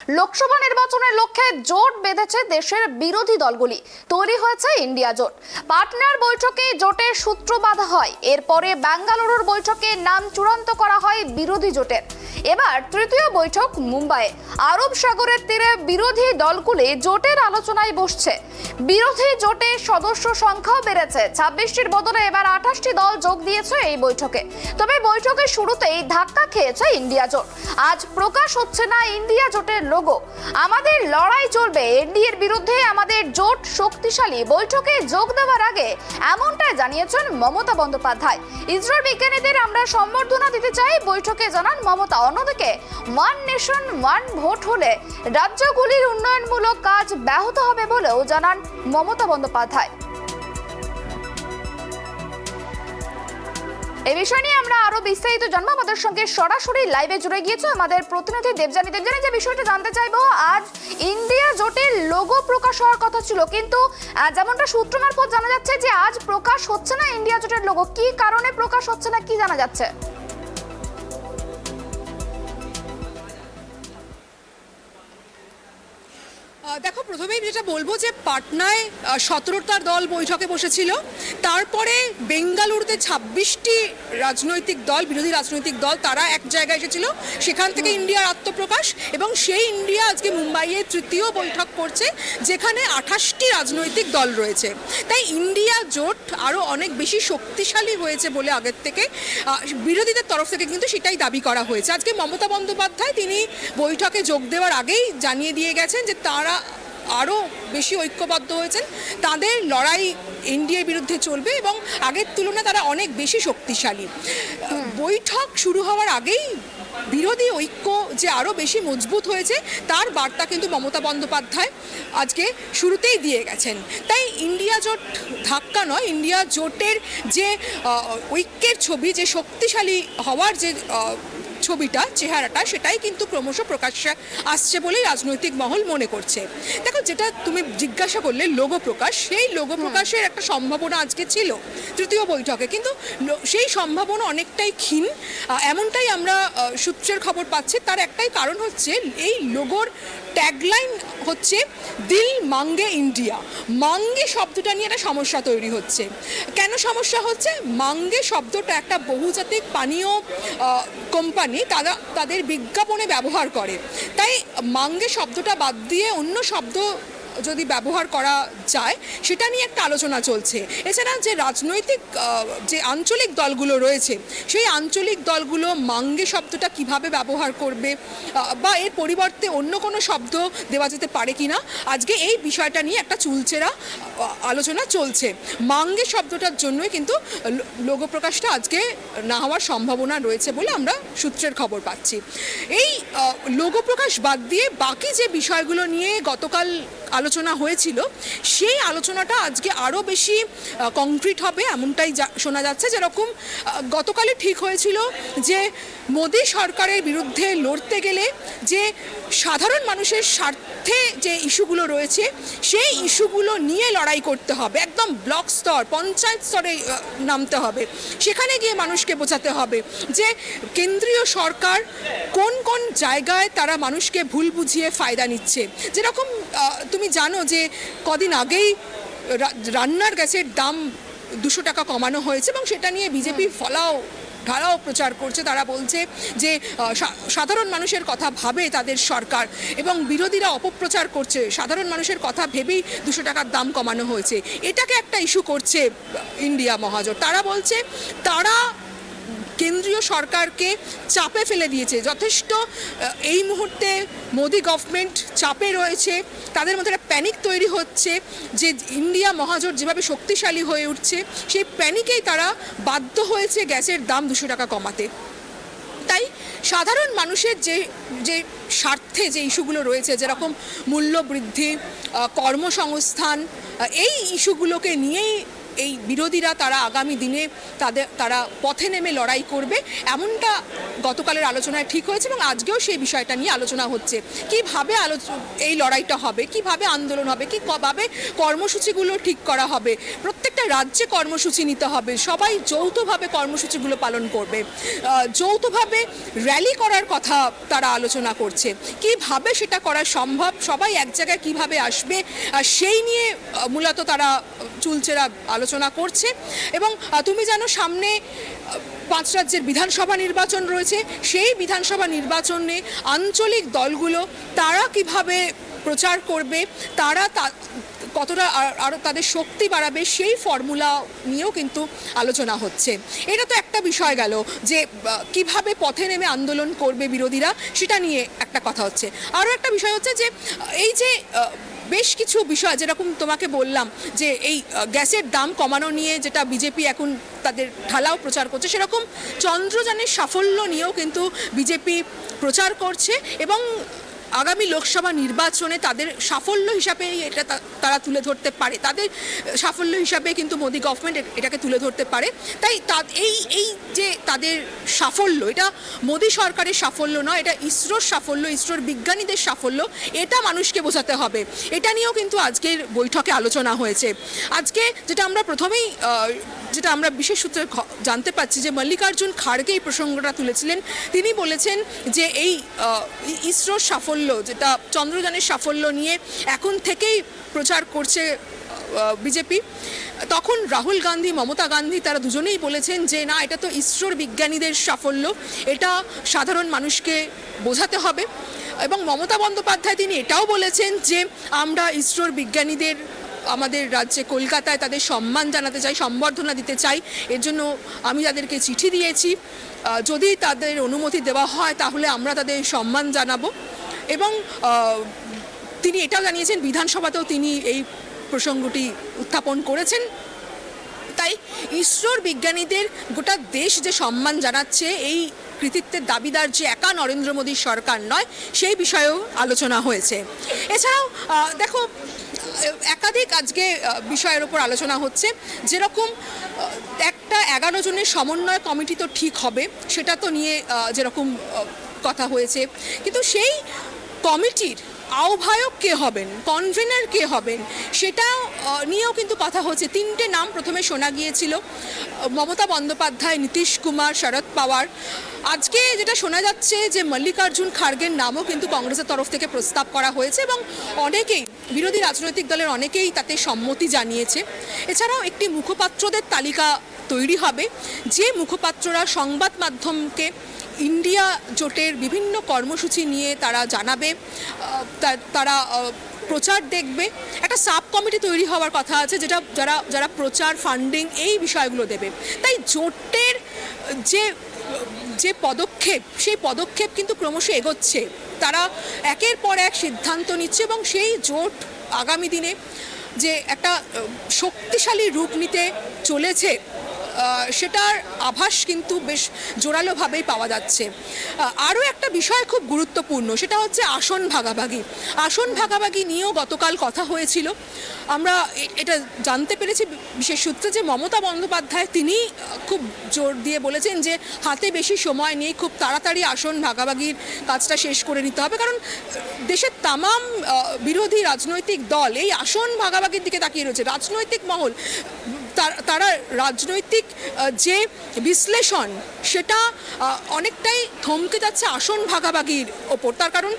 লোকসভা নির্বাচনের লক্ষ্যে জোট বেঁধেছে দেশের বিরোধী দলগুলি। তৈরি হয়েছে ইন্ডিয়া জোট। পাটনার বৈঠকে জোটের সূত্র বাঁধা হয়। এরপরে বেঙ্গালুরুর বৈঠকে নাম চূড়ান্ত করা হয় বিরোধী জোটের। এবার তৃতীয় বৈঠক মুম্বাইয়ে। আরব সাগরের তীরে বিরোধী দলগুলি জোটের আলোচনায় বসছে। বিরোধী জোটের সদস্য সংখ্যাও বেড়েছে। 26টির বদলে এবার 28টি দল যোগ দিয়েছে এই বৈঠকে। তবে বৈঠকের শুরুতেই ধাক্কা খেয়েছে ইন্ডিয়া জোট। আজ প্রকাশ হচ্ছে না ইন্ডিয়া জোটের লোগো। আমাদের লড়াই চলবে, এনডিএর বিরুদ্ধে আমাদের জোট শক্তিশালী। বৈঠকে যোগ দেওয়ার আগে এমনটাই জানিয়েছেন মমতা বন্দ্যোপাধ্যায়। ইসরোর বিজ্ঞানীদের আমরা সম্বর্ধনা দিতে চাই, বৈঠকে জানান মমতা। অন্যদিকে ওয়ান নেশন ওয়ান ভোট হলে রাজ্যগুলির উন্নয়নমূলক কাজ ব্যাহত হবে বলেও জানান মমতা বন্দ্যোপাধ্যায়। এই বিষয় নিয়ে আমরা আরো বিস্তারিত জানবো। আমাদের সঙ্গে সরাসরি লাইভে জুড়ে গিয়েছে আমাদের প্রতিনিধি দেবযানী। যে বিষয়টা জানতে চাইবো, আজ ইন্ডিয়া জোটের লোগো প্রকাশ হওয়ার কথা ছিল, কিন্তু যেমনটা সূত্র মারফত জানা যাচ্ছে যে আজ প্রকাশ হচ্ছে না ইন্ডিয়া জোটের লোগো। কি কারণে প্রকাশ হচ্ছে না, কি জানা যাচ্ছে? দেখো, প্রথমেই যেটা বলবো যে পাটনায় 17টা দল বৈঠকে বসেছিল। তারপরে বেঙ্গালুরুতে 26টি রাজনৈতিক দল, বিরোধী রাজনৈতিক দল, তারা এক জায়গায় এসেছিল। সেখান থেকে ইন্ডিয়ার আত্মপ্রকাশ, এবং সেই ইন্ডিয়া আজকে মুম্বাইয়ে তৃতীয় বৈঠক করছে, যেখানে 28টি রাজনৈতিক দল রয়েছে। তাই ইন্ডিয়া জোট আরও অনেক বেশি শক্তিশালী হয়েছে বলে আগের থেকে বিরোধীদের তরফ থেকে কিন্তু সেটাই দাবি করা হয়েছে। আজকে মমতা বন্দ্যোপাধ্যায় তিনি বৈঠকে যোগ দেওয়ার আগেই জানিয়ে দিয়ে গেছেন যে তারা আরও বেশি ঐক্যবদ্ধ হয়েছেন, তাদের লড়াই এনডিএর বিরুদ্ধে চলবে এবং আগের তুলনায় তারা অনেক বেশি শক্তিশালী। বৈঠক শুরু হওয়ার আগেই বিরোধী ঐক্য যে আরও বেশি মজবুত হয়েছে তার বার্তা কিন্তু মমতা বন্দ্যোপাধ্যায় আজকে শুরুতেই দিয়ে গেছেন। তাই ইন্ডিয়া জোট ধাক্কা নয়, ইন্ডিয়া জোটের যে ঐক্যের ছবি, যে শক্তিশালী হওয়ার যে ছবিটা, চেহারাটা, সেটাই কিন্তু ক্রমশ প্রকাশ্যে আসছে বলেই রাজনৈতিক মহল মনে করছে। দেখো, যেটা তুমি জিজ্ঞাসা করলে লোগো প্রকাশ, সেই লোগো প্রকাশের একটা সম্ভাবনা আজকে ছিল তৃতীয় বৈঠকে, কিন্তু সেই সম্ভাবনা অনেকটাই ক্ষীণ, এমনটাই আমরা সূত্রের খবর পাচ্ছি। তার একটাই কারণ হচ্ছে এই লোগোর ট্যাগলাইন হচ্ছে দিল মাঙ্গে ইন্ডিয়া। মাঙ্গে শব্দটা নিয়ে একটা সমস্যা তৈরি হচ্ছে। কেন সমস্যা হচ্ছে? মাঙ্গে শব্দটা একটা বহুজাতিক পানীয় কোম্পানি তাদের বিজ্ঞাপনে ব্যবহার করে। তাই মাঙ্গে শব্দটা বাদ দিয়ে অন্য শব্দ যদি ব্যবহার করা যায়, সেটা নিয়ে একটা আলোচনা চলছে। এছাড়া যে রাজনৈতিক যে আঞ্চলিক দলগুলো রয়েছে, সেই আঞ্চলিক দলগুলো মাঙ্গে শব্দটা কিভাবে ব্যবহার করবে, বা এর পরিবর্তে অন্য কোনো শব্দ দেওয়া যেতে পারে কিনা, আজকে এই বিষয়টা নিয়ে একটা চুলচেরা আলোচনা চলছে। মাঙ্গে শব্দটার জন্যই কিন্তু লোগো প্রকাশটা আজকে না হওয়ার সম্ভাবনা রয়েছে বলে আমরা সূত্রের খবর পাচ্ছি। এই লোগো প্রকাশ বাদ দিয়ে বাকি যে বিষয়গুলো নিয়ে গতকাল আলোচনা হয়েছিল, সেই আলোচনাটা আজকে আরও বেশি কংক্রিট হবে এমনটাই শোনা যাচ্ছে। যেরকম গতকালই ঠিক হয়েছিল যে মোদী সরকারের বিরুদ্ধে লড়তে গেলে যে সাধারণ মানুষের স্বার্থে যে ইস্যুগুলো রয়েছে, সেই ইস্যুগুলো নিয়ে লড়াই করতে হবে। একদম ব্লক স্তর, পঞ্চায়েত স্তরে নামতে হবে। সেখানে গিয়ে মানুষকে বোঝাতে হবে যে কেন্দ্রীয় সরকার কোন কোন জায়গায় তারা মানুষকে ভুল বুঝিয়ে ফায়দা নিচ্ছে। যেরকম তুমি জানো যে কদিন আগেই রান্নার গ্যাসের দাম 200 টাকা কমানো হয়েছে, এবং সেটা নিয়ে বিজেপি ঢালাও প্রচার করছে। তারা বলছে যে সাধারণ মানুষের কথা ভাবে তাদের সরকার, এবং বিরোধীরা অপপ্রচার করছে, সাধারণ মানুষের কথা ভেবেই 200 টাকার দাম কমানো হয়েছে। এটাকে একটা ইস্যু করছে ইন্ডিয়া মহাজোট। তারা বলছে তারা কেন্দ্রীয় সরকারকে চাপে ফেলে দিয়েছে যথেষ্ট। এই মুহূর্তে মোদি গভর্নমেন্ট চাপে রয়েছে, তাদের মধ্যে একটা প্যানিক তৈরি হচ্ছে যে ইন্ডিয়া মহাজোট যেভাবে শক্তিশালী হয়ে উঠছে, সেই প্যানিকেই তারা বাধ্য হয়েছে গ্যাসের দাম 200 টাকা কমাতে। তাই সাধারণ মানুষের যে স্বার্থে যে ইস্যুগুলো রয়েছে, যেরকম মূল্য বৃদ্ধি, কর্মসংস্থান, এই ইস্যুগুলোকে নিয়েই এই বিরোধীরা তারা আগামী দিনে তারা পথে নেমে লড়াই করবে, এমনটা গতকালের আলোচনায় ঠিক হয়েছে এবং আজকেও সেই বিষয়টা নিয়ে আলোচনা হচ্ছে। কিভাবে এই লড়াইটা হবে, কিভাবে আন্দোলন হবে, কিভাবে কর্মসূচিগুলো ঠিক করা হবে, প্রত্যেকটা রাজ্যে কর্মসূচি নিতে হবে, সবাই যৌথভাবে কর্মসূচিগুলো পালন করবে, যৌথভাবে র্যালি করার কথা তারা আলোচনা করছে। কিভাবে সেটা করা সম্ভব, সবাই এক জায়গায় কিভাবে আসবে, সেই নিয়ে মূলত তারা চুলচেরা আলোচনা করছে। এবং তুমি জানো সামনে 5 রাজ্যের বিধানসভা নির্বাচন রয়েছে, সেই বিধানসভা নির্বাচনে আঞ্চলিক দলগুলো তারা কিভাবে প্রচার করবে, তারা কতটা আরও তাদের শক্তি বাড়াবে, সেই ফর্মুলা নিয়েও কিন্তু আলোচনা হচ্ছে। এটা তো একটা বিষয় গেল যে কিভাবে পথে নেমে আন্দোলন করবে বিরোধীরা, সেটা নিয়ে একটা কথা হচ্ছে। আরও একটা বিষয় হচ্ছে যে এই যে বেশ কিছু বিষয় যেরকম তোমাকে বললাম যে এই গ্যাসের দাম কমানো নিয়ে যেটা বিজেপি এখন তাদের ঢালাও প্রচার করছে, সেরকম চন্দ্রযানের সাফল্য নিয়েও কিন্তু বিজেপি প্রচার করছে এবং আগামী লোকসভা নির্বাচনে তাদের সাফল্য হিসাবে এটা তারা তুলে ধরতে পারে, তাদের সাফল্য হিসাবে কিন্তু মোদি গভর্নমেন্ট এটাকে তুলে ধরতে পারে। তাই এই যে তাদের সাফল্য, এটা মোদি সরকারের সাফল্য নয়, এটা ইসরোর সাফল্য, ইসরোর বিজ্ঞানীদের সাফল্য, এটা মানুষকে বোঝাতে হবে। এটা নিয়েও কিন্তু আজকের বৈঠকে আলোচনা হয়েছে। আজকে যেটা আমরা বিশেষ সূত্রে জানতে পাচ্ছি যে মল্লিকার্জুন খাড়গে এই প্রসঙ্গটা তুলেছিলেন। তিনি বলেছেন যে এই ইসরোর সাফল্য, যেটা চন্দ্রযানের সাফল্য নিয়ে এখন থেকেই প্রচার করছে বিজেপি। তখন রাহুল গান্ধী, মমতা গান্ধী তারা দুজনেই বলেছেন যে না, এটা তো ইসরোর বিজ্ঞানীদের সাফল্য, এটা সাধারণ মানুষকে বোঝাতে হবে। এবং মমতা বন্দ্যোপাধ্যায় তিনি এটাও বলেছেন যে আমরা ইসরোর বিজ্ঞানীদের আমাদের রাজ্যে কলকাতায় তাদের সম্মান জানাতে চাই, সম্বর্ধনা দিতে চাই। এর জন্য আমি তাদেরকে চিঠি দিয়েছি, যদি তাদের অনুমতি দেওয়া হয় তাহলে আমরা তাদের সম্মান জানাবো। এবং তিনি এটাও জানিয়েছেন, বিধানসভাতেও তিনি এই প্রসঙ্গটি উত্থাপন করেছেন। তাই ইসরোর বিজ্ঞানীদের গোটা দেশ যে সম্মান জানাচ্ছে, এই কৃতিত্বের দাবিদার যে একা নরেন্দ্র মোদীর সরকার নয়, সেই বিষয়েও আলোচনা হয়েছে। এছাড়াও দেখো একাধিক আজকে বিষয়ের ওপর আলোচনা হচ্ছে। যেরকম একটা 11 জনের সমন্বয় কমিটি তো ঠিক হবে, সেটা তো নিয়ে যেরকম কথা হয়েছে, কিন্তু সেই কমিটির আহ্বায়ক কে হবেন, কনভেনার কে হবেন, সেটা নিয়েও কিন্তু কথা হচ্ছে। 3টে নাম প্রথমে শোনা গিয়েছিল, মমতা বন্দ্যোপাধ্যায়, নীতিশ কুমার, শরদ পাওয়ার। আজকে যেটা শোনা যাচ্ছে যে মল্লিকার্জুন খাড়গের নামও কিন্তু কংগ্রেসের তরফ থেকে প্রস্তাব করা হয়েছে এবং অনেকেই, বিরোধী রাজনৈতিক দলের অনেকেই তাতে সম্মতি জানিয়েছে। এছাড়াও একটি মুখপাত্রদের তালিকা তৈরি হবে, যে মুখপাত্ররা সংবাদ মাধ্যমকে ইন্ডিয়া জোটের বিভিন্ন কর্মসূচি নিয়ে তারা জানাবে, তারা প্রচার দেখবে। একটা সাব কমিটি তৈরি হওয়ার কথা আছে, যারা প্রচার, ফান্ডিং এই বিষয়গুলো দেবে। তাই জোটের যে পদক্ষেপ, সেই পদক্ষেপ কিন্তু ক্রমশ এগোচ্ছে। তারা একের পর এক সিদ্ধান্ত নিচ্ছে এবং সেই জোট আগামী দিনে যে একটা শক্তিশালী রূপ নিতে চলেছে, সেটার আভাস কিন্তু বেশ জোরালোভাবেই পাওয়া যাচ্ছে। আরও একটা বিষয় খুব গুরুত্বপূর্ণ, সেটা হচ্ছে আসন ভাগাভাগি। আসন ভাগাভাগি নিয়েও গতকাল কথা হয়েছিল। আমরা এটা জানতে পেরেছি বিশেষ সূত্রে যে মমতা বন্দ্যোপাধ্যায় তিনি খুব জোর দিয়ে বলেছেন যে হাতে বেশি সময় নেই, খুব তাড়াতাড়ি আসন ভাগাভাগির কাজটা শেষ করে নিতে হবে, কারণ দেশের তামাম বিরোধী রাজনৈতিক দল এই আসন ভাগাভাগির দিকে তাকিয়ে রয়েছে। রাজনৈতিক মহল তারা রাজনৈতিক যে বিশ্লেষণ, সেটা অনেকটাই থমকে যাচ্ছে আসন ভাগাভাগির ওপর। তার কারণ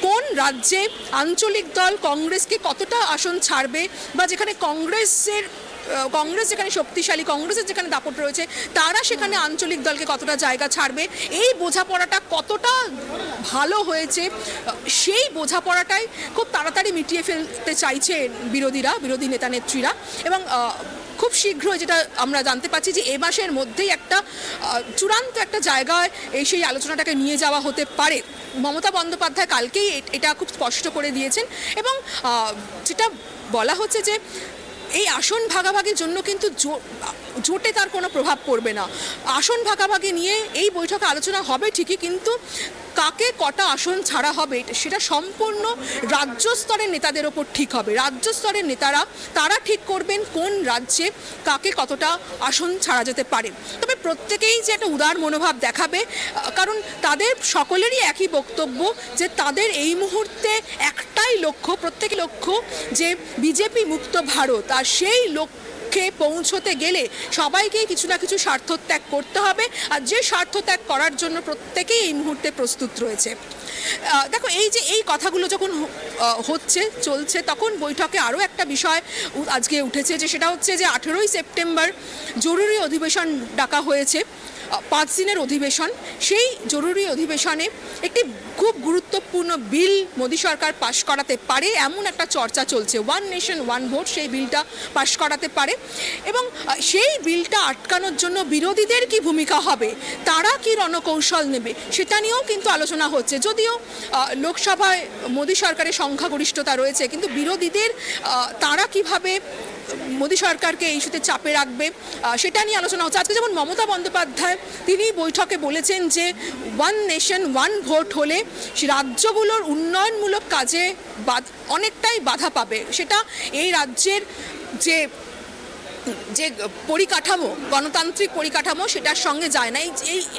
কোন রাজ্যে আঞ্চলিক দল কংগ্রেসকে কতটা আসন ছাড়বে, বা যেখানে কংগ্রেস যেখানে শক্তিশালী, কংগ্রেসের যেখানে দাপট রয়েছে, তারা সেখানে আঞ্চলিক দলকে কতটা জায়গা ছাড়বে, এই বোঝাপড়াটা কতটা ভালো হয়েছে, সেই বোঝাপড়াটাই খুব তাড়াতাড়ি মিটিয়ে ফেলতে চাইছে বিরোধী নেতা নেত্রীরা। এবং খুব শীঘ্রই যেটা আমরা জানতে পাচ্ছি যে এ মাসের মধ্যেই একটা চূড়ান্ত একটা জায়গায় সেই আলোচনাটাকে নিয়ে যাওয়া হতে পারে। মমতা বন্দ্যোপাধ্যায় কালকেই এটা খুব স্পষ্ট করে দিয়েছেন। এবং যেটা বলা হচ্ছে যে এই আসন ভাগাভাগির জন্য কিন্তু জোটে তার কোনো প্রভাব পড়বে না। আসন ভাগাভাগি নিয়ে এই বৈঠকে আলোচনা হবে ঠিকই, কিন্তু কাকে কটা আসন ছাড়া হবে সেটা সম্পূর্ণ রাজ্য স্তরের নেতাদের ওপর ঠিক হবে। রাজ্য স্তরের নেতারা তারা ঠিক করবেন কোন রাজ্যে কাকে কতটা আসন ছাড়া যেতে পারে। তবে প্রত্যেকেই যে একটা উদার মনোভাব দেখাবে, কারণ তাদের সকলেরই একই বক্তব্য যে তাদের এই মুহূর্তে একটাই লক্ষ্য, প্রত্যেকই লক্ষ্য যে বিজেপি মুক্ত ভারত। আর সেই লক্ষ্যে পৌঁছতে গেলে সবাইকেই কিছু না কিছু স্বার্থ ত্যাগ করতে হবে, আর যে স্বার্থ ত্যাগ করার জন্য প্রত্যেকেই এই মুহূর্তে প্রস্তুত রয়েছে। দেখো, এই যে এই কথাগুলো যখন চলছে, তখন বৈঠকে আরও একটা বিষয় আজকে উঠেছে, যে সেটা হচ্ছে যে 18ই সেপ্টেম্বর জরুরি অধিবেশন ডাকা হয়েছে, 5 দিনের অধিবেশন। সেই জরুরি অধিবেশনে একটি খুব গুরুত্বপূর্ণ বিল মোদী সরকার পাশ করাতে পারে এমন একটা চর্চা চলছে। ওয়ান নেশন ওয়ান ভোট, সেই বিলটা পাশ করাতে পারে, এবং সেই বিলটা আটকানোর জন্য বিরোধীদের কি ভূমিকা হবে, তারা কি রণকৌশল নেবে, সেটা নিয়েও কিন্তু আলোচনা হচ্ছে। যদিও লোকসভায় মোদী সরকারের সংখ্যাগরিষ্ঠতা রয়েছে, কিন্তু বিরোধীদের তারা কিভাবে মোদী সরকারকে এই ইস্যুতে চাপে রাখবে সেটা নিয়ে আলোচনা হচ্ছে। আজকে যেমন মমতা বন্দ্যোপাধ্যায় তিনি বৈঠকে বলেছেন যে ওয়ান নেশন ওয়ান ভোট হলে রাজ্যগুলোর উন্নয়নমূলক কাজে অনেকটাই বাধা পাবে। সেটা এই রাজ্যের যে পরিকাঠামো, গণতান্ত্রিক পরিকাঠামো, সেটার সঙ্গে যায় না।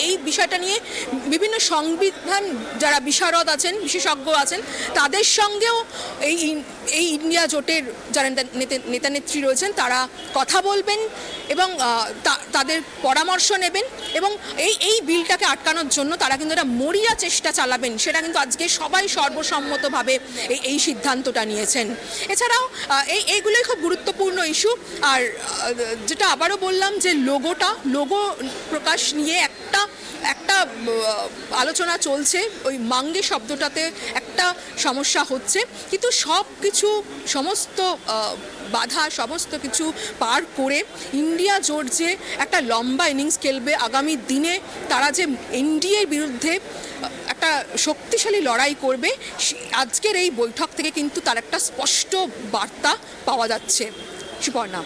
এই বিষয়টা নিয়ে বিভিন্ন সংবিধান যারা বিশারদ আছেন, বিশেষজ্ঞ আছেন, তাদের সঙ্গেও এই ইন্ডিয়া জোটের যারা নেতা নেত্রী রয়েছেন তারা কথা বলবেন এবং তাদের পরামর্শ নেবেন, এবং এই বিলটাকে আটকানোর জন্য তারা কিন্তু একটা মরিয়া চেষ্টা চালাবেন। সেটা কিন্তু আজকে সবাই সর্বসম্মতভাবে এই সিদ্ধান্তটা নিয়েছেন। এছাড়াও এইগুলোই খুব গুরুত্বপূর্ণ ইস্যু। আর যেটা আবারও বললাম যে লোগো প্রকাশ নিয়ে একটা আলোচনা চলছে। ওই মাঙ্গে শব্দটাতে একটা সমস্যা হচ্ছে, কিন্তু সমস্ত বাধা, সমস্ত কিছু পার করে ইন্ডিয়া জোট যে একটা লম্বা ইনিংস খেলবে আগামী দিনে, তারা যে এনডিএর বিরুদ্ধে একটা শক্তিশালী লড়াই করবে, আজকের এই বৈঠক থেকে কিন্তু তার একটা স্পষ্ট বার্তা পাওয়া যাচ্ছে। সুপর্ণা,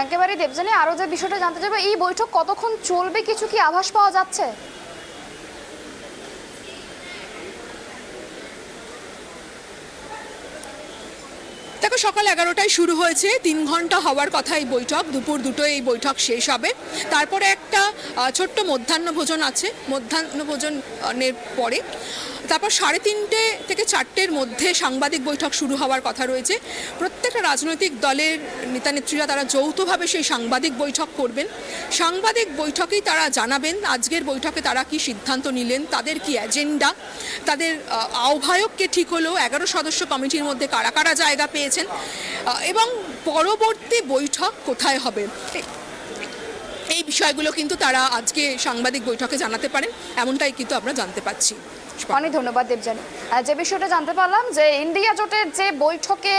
একেবারে দেবজানি, আরও যে বিষয়টা জানতে চাইবো, এই বৈঠক কতক্ষণ চলবে, কিছু কি আভাস পাওয়া যাচ্ছে? দেখো, সকাল 11টায় শুরু হয়েছে, 3 ঘন্টা হওয়ার কথা এই বৈঠক। দুপুর 2টোয় এই বৈঠক শেষ হবে। তারপরে একটা ছোট্ট মধ্যাহ্ন ভোজন আছে। মধ্যাহ্ন ভোজনের পরে তারপর 3:30 থেকে 4টের মধ্যে সাংবাদিক বৈঠক শুরু হওয়ার কথা রয়েছে। প্রত্যেকটা রাজনৈতিক দলের নেতানেত্রীরা তারা যৌথভাবে সেই সাংবাদিক বৈঠক করবেন। সাংবাদিক বৈঠকেই তারা জানাবেন আজকের বৈঠকে তারা কি সিদ্ধান্ত নিলেন, তাদের কি এজেন্ডা, তাদের আহ্বায়ককে ঠিক হলো, 11 সদস্য কমিটির মধ্যে কারা কারা জায়গা পেয়েছেন, এবং পরবর্তী বৈঠক কোথায় হবে। এই বিষয়গুলো কিন্তু তারা আজকে সাংবাদিক বৈঠকে জানাতে পারেন, এমনটাই কিন্তু আমরা জানতে পাচ্ছি। অনেক ধন্যবাদ দেবজানি। যে বিষয়টা জানতে পারলাম যে ইন্ডিয়া জোটের যে বৈঠকে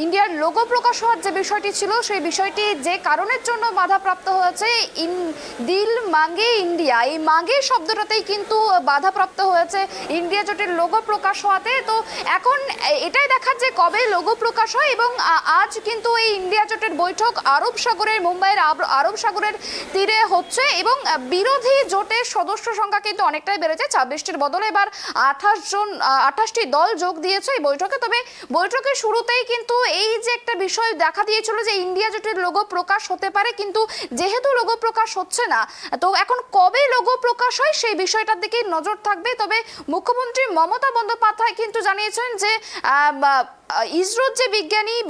ইন্ডিয়ার লোগো প্রকাশ হওয়ার যে বিষয়টি ছিল, সেই বিষয়টি যে কারণের জন্য বাধাপ্রাপ্ত হয়েছে, দিল মাঙ্গে ইন্ডিয়া, এই মাঙ্গে শব্দটাতেই কিন্তু বাধাপ্রাপ্ত হয়েছে ইন্ডিয়া জোটের লোগো প্রকাশ হওয়াতে। তো এখন এটাই দেখার যে কবে লোগো প্রকাশ হয়, এবং আজ কিন্তু এই ইন্ডিয়া জোটের বৈঠক আরব সাগরের, মুম্বাইয়ের আরব সাগরের তীরে হচ্ছে, এবং বিরোধী জোটের সদস্য সংখ্যা কিন্তু অনেকটাই বেড়েছে। 26টির বদলে এবার 28টি দল যোগ দিয়েছে এই বৈঠকে। তবে বৈঠকের শুরুতেই কিন্তু এই যে একটা বিষয় দেখা দিয়েছিল যে ইন্ডিয়া জোটের লোগো প্রকাশ হতে পারে, কিন্তু যেহেতু লোগো প্রকাশ হচ্ছে না, তো এখন কবে লোগো প্রকাশ হয় সেই বিষয়টার দিকে নজর থাকবে। তবে মুখ্যমন্ত্রী মমতা বন্দ্যোপাধ্যায় কিন্তু জানিয়েছেন যে ইসরোর যে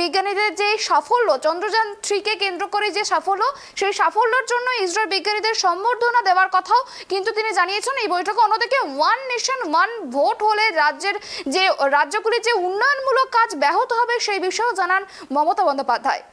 বিজ্ঞানীদের যে সাফল্য, চন্দ্রযান 3কে কেন্দ্র করে যে সাফল্য, সেই সাফল্যের জন্য ইসরোর বিজ্ঞানীদের সম্বর্ধনা দেওয়ার কথাও কিন্তু তিনি জানিয়েছেন এই বৈঠকে। অন্যদিকে ওয়ান নেশন ওয়ান ভোট হলে রাজ্যগুলির যে উন্নয়নমূলক কাজ ব্যাহত হবে সেই বিষয়েও জানান মমতা বন্দ্যোপাধ্যায়।